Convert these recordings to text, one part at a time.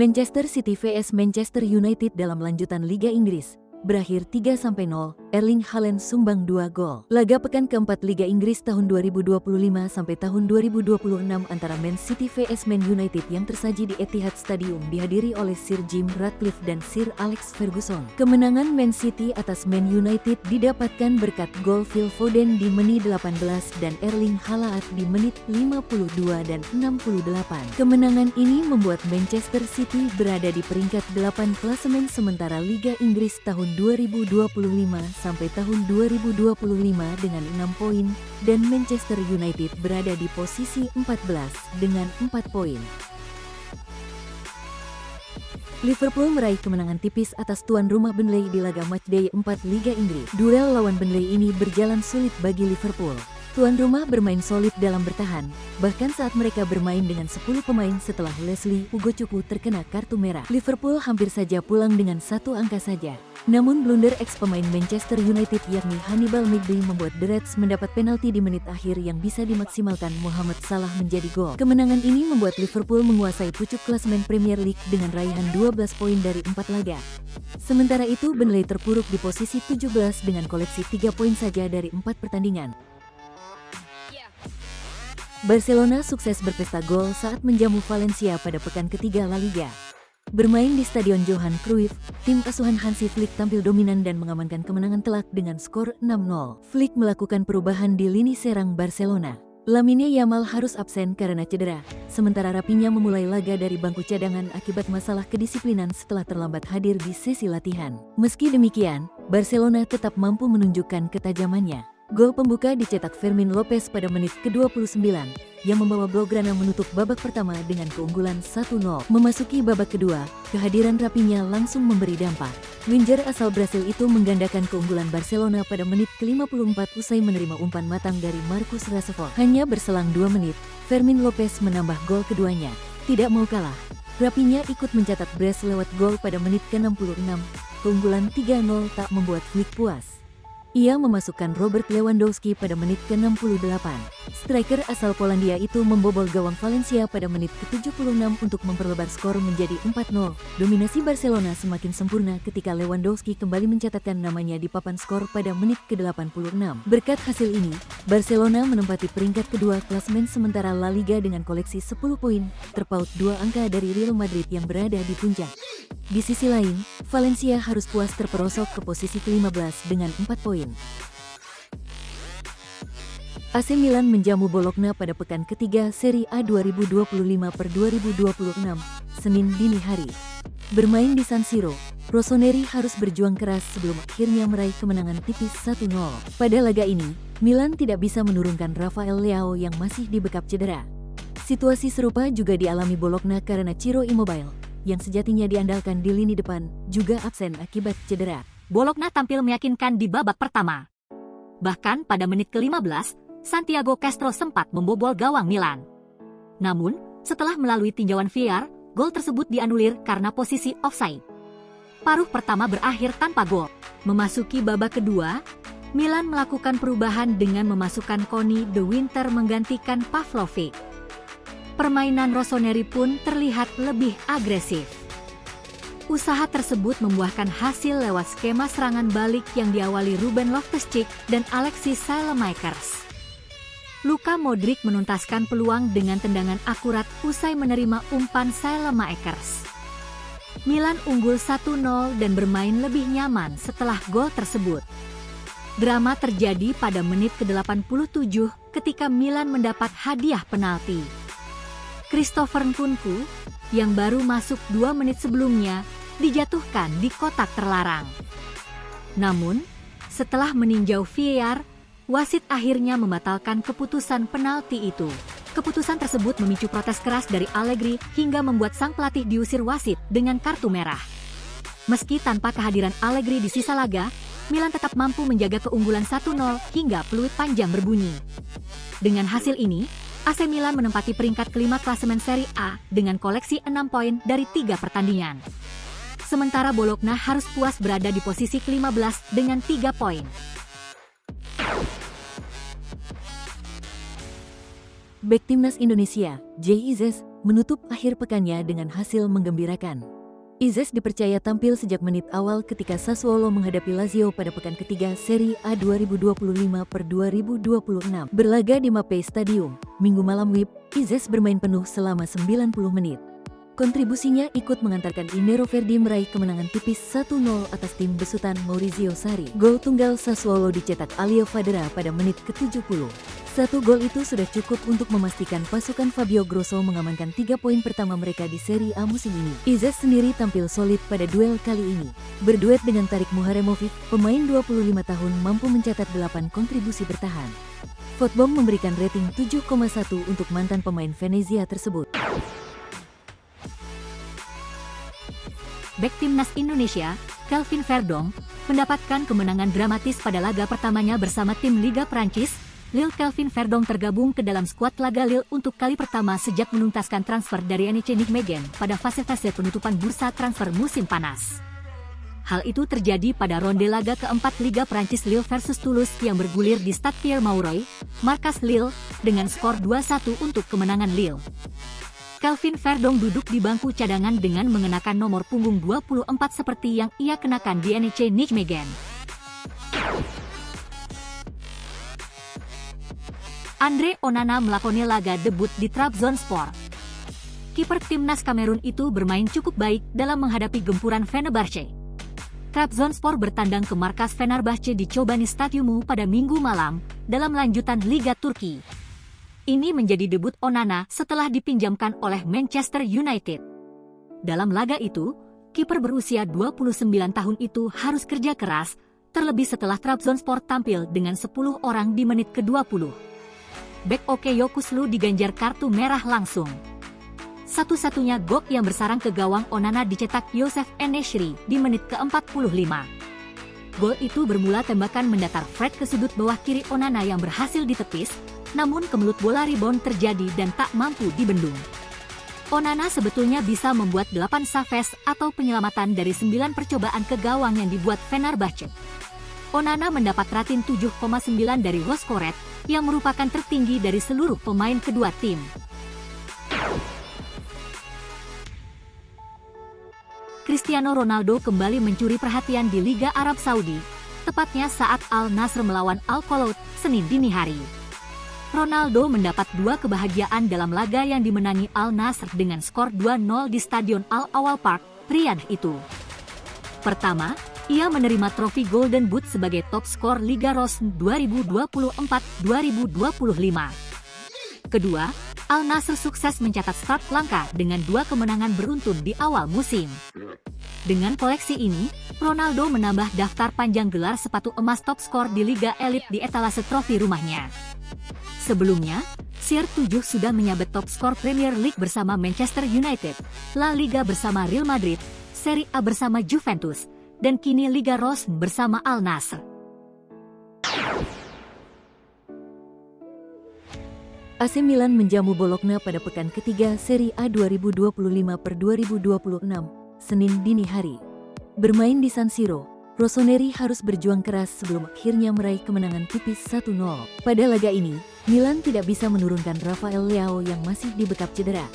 Manchester City vs Manchester United dalam lanjutan Liga Inggris. Berakhir 3-0, Erling Haaland sumbang 2 gol. Laga pekan keempat Liga Inggris tahun 2025 sampai tahun 2026 antara Man City vs Man United yang tersaji di Etihad Stadium dihadiri oleh Sir Jim Ratcliffe dan Sir Alex Ferguson. Kemenangan Man City atas Man United didapatkan berkat gol Phil Foden di menit 18 dan Erling Haaland di menit 52 dan 68. Kemenangan ini membuat Manchester City berada di peringkat 8 klasemen sementara Liga Inggris tahun 2025 sampai tahun 2025 dengan 6 poin dan Manchester United berada di posisi 14 dengan 4 poin. Liverpool meraih kemenangan tipis atas tuan rumah Burnley di laga matchday 4 Liga Inggris. Duel lawan Burnley ini berjalan sulit bagi Liverpool. Tuan rumah bermain solid dalam bertahan, bahkan saat mereka bermain dengan 10 pemain setelah Leslie Ugochukwu terkena kartu merah. Liverpool hampir saja pulang dengan 1 angka saja. Namun blunder ex-pemain Manchester United yakni Hannibal Mejbri membuat The Reds mendapat penalti di menit akhir yang bisa dimaksimalkan Mohamed Salah menjadi gol. Kemenangan ini membuat Liverpool menguasai pucuk klasemen Premier League dengan raihan 12 poin dari 4 laga. Sementara itu Burnley terpuruk di posisi 17 dengan koleksi 3 poin saja dari 4 pertandingan. Barcelona sukses berpesta gol saat menjamu Valencia pada pekan ketiga La Liga. Bermain di Stadion Johan Cruyff, tim asuhan Hansi Flick tampil dominan dan mengamankan kemenangan telak dengan skor 6-0. Flick melakukan perubahan di lini serang Barcelona. Lamine Yamal harus absen karena cedera, sementara Raphinha memulai laga dari bangku cadangan akibat masalah kedisiplinan setelah terlambat hadir di sesi latihan. Meski demikian, Barcelona tetap mampu menunjukkan ketajamannya. Gol pembuka dicetak Fermin Lopez pada menit ke-29, yang membawa Blaugrana menutup babak pertama dengan keunggulan 1-0. Memasuki babak kedua, kehadiran Raphinha langsung memberi dampak. Winger asal Brasil itu menggandakan keunggulan Barcelona pada menit ke-54 usai menerima umpan matang dari Marcus Rashford. Hanya berselang 2 menit, Fermin Lopez menambah gol keduanya. Tidak mau kalah, Raphinha ikut mencatat brace lewat gol pada menit ke-66. Keunggulan 3-0 tak membuat Flick puas. Ia memasukkan Robert Lewandowski pada menit ke-68. Striker asal Polandia itu membobol gawang Valencia pada menit ke-76 untuk memperlebar skor menjadi 4-0. Dominasi Barcelona semakin sempurna ketika Lewandowski kembali mencatatkan namanya di papan skor pada menit ke-86. Berkat hasil ini, Barcelona menempati peringkat kedua klasemen sementara La Liga dengan koleksi 10 poin, terpaut 2 angka dari Real Madrid yang berada di puncak. Di sisi lain, Valencia harus puas terperosok ke posisi ke-15 dengan 4 poin. AC Milan menjamu Bologna pada pekan ketiga Serie A 2025/2026, Senin dini hari. Bermain di San Siro, Rossoneri harus berjuang keras sebelum akhirnya meraih kemenangan tipis 1-0. Pada laga ini, Milan tidak bisa menurunkan Rafael Leao yang masih dibekap cedera. Situasi serupa juga dialami Bologna karena Ciro Immobile, yang sejatinya diandalkan di lini depan, juga absen akibat cedera. Bologna tampil meyakinkan di babak pertama. Bahkan pada menit ke-15, Santiago Castro sempat membobol gawang Milan. Namun, setelah melalui tinjauan VAR, gol tersebut dianulir karena posisi offside. Paruh pertama berakhir tanpa gol. Memasuki babak kedua, Milan melakukan perubahan dengan memasukkan Conny De Winter menggantikan Pavlovic. Permainan Rossoneri pun terlihat lebih agresif. Usaha tersebut membuahkan hasil lewat skema serangan balik yang diawali Ruben Loftus-Cheek dan Alexis Saelemaekers. Luka Modric menuntaskan peluang dengan tendangan akurat usai menerima umpan Saelemaekers. Milan unggul 1-0 dan bermain lebih nyaman setelah gol tersebut. Drama terjadi pada menit ke-87 ketika Milan mendapat hadiah penalti. Christopher Nkunku, yang baru masuk 2 menit sebelumnya, dijatuhkan di kotak terlarang. Namun, setelah meninjau VAR, wasit akhirnya membatalkan keputusan penalti itu. Keputusan tersebut memicu protes keras dari Allegri hingga membuat sang pelatih diusir wasit dengan kartu merah. Meski tanpa kehadiran Allegri di sisa laga, Milan tetap mampu menjaga keunggulan 1-0 hingga peluit panjang berbunyi. Dengan hasil ini, AC Milan menempati peringkat kelima klasemen Serie A dengan koleksi 6 poin dari 3 pertandingan. Sementara Bologna harus puas berada di posisi ke-15 dengan 3 poin. Bek Timnas Indonesia, JIZ, menutup akhir pekannya dengan hasil menggembirakan. Izes dipercaya tampil sejak menit awal ketika Sassuolo menghadapi Lazio pada pekan ketiga Serie A 2025/2026. Berlaga di Mapei Stadium, Minggu malam WIB, Izes bermain penuh selama 90 menit. Kontribusinya ikut mengantarkan Nero Verdi meraih kemenangan tipis 1-0 atas tim besutan Maurizio Sarri. Gol tunggal Sassuolo dicetak Alio Fadera pada menit ke-70. Satu gol itu sudah cukup untuk memastikan pasukan Fabio Grosso mengamankan 3 poin pertama mereka di Serie A musim ini. Izes sendiri tampil solid pada duel kali ini. Berduet dengan Tarik Muharemovic, pemain 25 tahun mampu mencatat 8 kontribusi bertahan. Fotbom memberikan rating 7,1 untuk mantan pemain Venezia tersebut. Bek Timnas Indonesia, Kelvin Verdong, mendapatkan kemenangan dramatis pada laga pertamanya bersama tim Liga Prancis. Lille. Kelvin Verdong tergabung ke dalam skuad laga Lille untuk kali pertama sejak menuntaskan transfer dari NEC Nijmegen pada fase-fase penutupan bursa transfer musim panas. Hal itu terjadi pada ronde laga keempat Liga Prancis Lille versus Toulouse yang bergulir di Stade Pierre-Mauroy, markas Lille, dengan skor 2-1 untuk kemenangan Lille. Kelvin Verdong duduk di bangku cadangan dengan mengenakan nomor punggung 24 seperti yang ia kenakan di NEC Nijmegen. Andre Onana melakoni laga debut di Trabzonspor. Kiper timnas Kamerun itu bermain cukup baik dalam menghadapi gempuran Fenerbahce. Trabzonspor bertandang ke markas Fenerbahce di Chobani Stadyumu pada Minggu malam dalam lanjutan Liga Turki. Ini menjadi debut Onana setelah dipinjamkan oleh Manchester United. Dalam laga itu, kiper berusia 29 tahun itu harus kerja keras, terlebih setelah Trabzonspor tampil dengan 10 orang di menit ke-20. Bek Okeyo Kuslu diganjar kartu merah langsung. Satu-satunya gol yang bersarang ke gawang Onana dicetak Youssef En-Nesyri di menit ke-45. Gol itu bermula tembakan mendatar Fred ke sudut bawah kiri Onana yang berhasil ditepis, namun kemelut bola rebound terjadi dan tak mampu dibendung. Onana sebetulnya bisa membuat 8 saves atau penyelamatan dari 9 percobaan ke gawang yang dibuat Fenerbahce. Onana mendapat rating 7,9 dari Goalscorer, yang merupakan tertinggi dari seluruh pemain kedua tim. Cristiano Ronaldo kembali mencuri perhatian di Liga Arab Saudi, tepatnya saat Al Nassr melawan Al Kholoud Senin dini hari. Ronaldo mendapat 2 kebahagiaan dalam laga yang dimenangi Al Nassr dengan skor 2-0 di Stadion Al Awal Park, Riyadh itu. Pertama, ia menerima trofi Golden Boot sebagai top skor Liga ROS 2024-2025. Kedua, Al Nassr sukses mencatat start langka dengan 2 kemenangan beruntun di awal musim. Dengan koleksi ini, Ronaldo menambah daftar panjang gelar sepatu emas top skor di Liga Elit di etalase trofi rumahnya. Sebelumnya, CR7 sudah menyabet top skor Premier League bersama Manchester United, La Liga bersama Real Madrid, Serie A bersama Juventus, dan kini Liga ROS bersama Al Nassr. AC Milan menjamu Bologna pada pekan ketiga Serie A 2025/2026, Senin dini hari. Bermain di San Siro, Rossoneri harus berjuang keras sebelum akhirnya meraih kemenangan tipis 1-0. Pada laga ini, Milan tidak bisa menurunkan Rafael Leao yang masih dibekap cedera.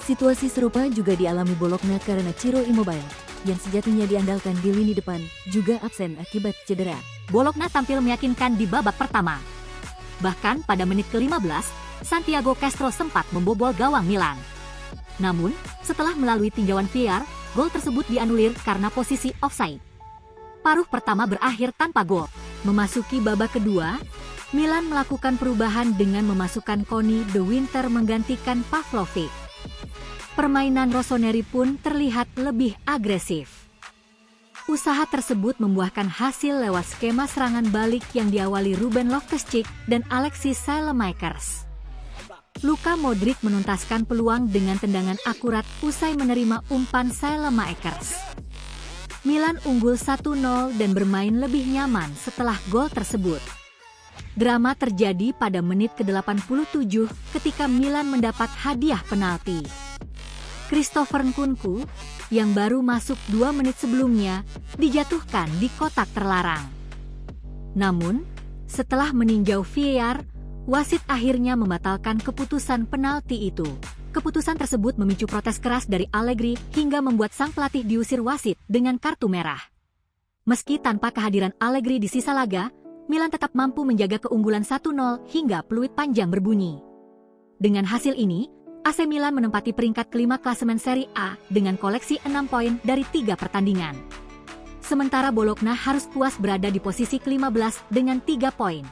Situasi serupa juga dialami Bologna karena Ciro Immobile, yang sejatinya diandalkan di lini depan, juga absen akibat cedera. Bologna tampil meyakinkan di babak pertama. Bahkan pada menit ke-15, Santiago Castro sempat membobol gawang Milan. Namun, setelah melalui tinjauan VAR, gol tersebut dianulir karena posisi offside. Paruh pertama berakhir tanpa gol. Memasuki babak kedua, Milan melakukan perubahan dengan memasukkan Conny De Winter menggantikan Pavlovic. Permainan Rossoneri pun terlihat lebih agresif. Usaha tersebut membuahkan hasil lewat skema serangan balik yang diawali Ruben Loftus-Cheek dan Alexis Saelemaekers. Luka Modric menuntaskan peluang dengan tendangan akurat usai menerima umpan Saelemaekers. Milan unggul 1-0 dan bermain lebih nyaman setelah gol tersebut. Drama terjadi pada menit ke-87 ketika Milan mendapat hadiah penalti. Christopher Nkunku, yang baru masuk 2 menit sebelumnya, dijatuhkan di kotak terlarang. Namun, setelah meninjau VAR, wasit akhirnya membatalkan keputusan penalti itu. Keputusan tersebut memicu protes keras dari Allegri hingga membuat sang pelatih diusir wasit dengan kartu merah. Meski tanpa kehadiran Allegri di sisa laga, Milan tetap mampu menjaga keunggulan 1-0 hingga peluit panjang berbunyi. Dengan hasil ini, AC Milan menempati peringkat kelima klasemen Serie A dengan koleksi 6 poin dari 3 pertandingan. Sementara Bologna harus puas berada di posisi ke-15 dengan 3 poin.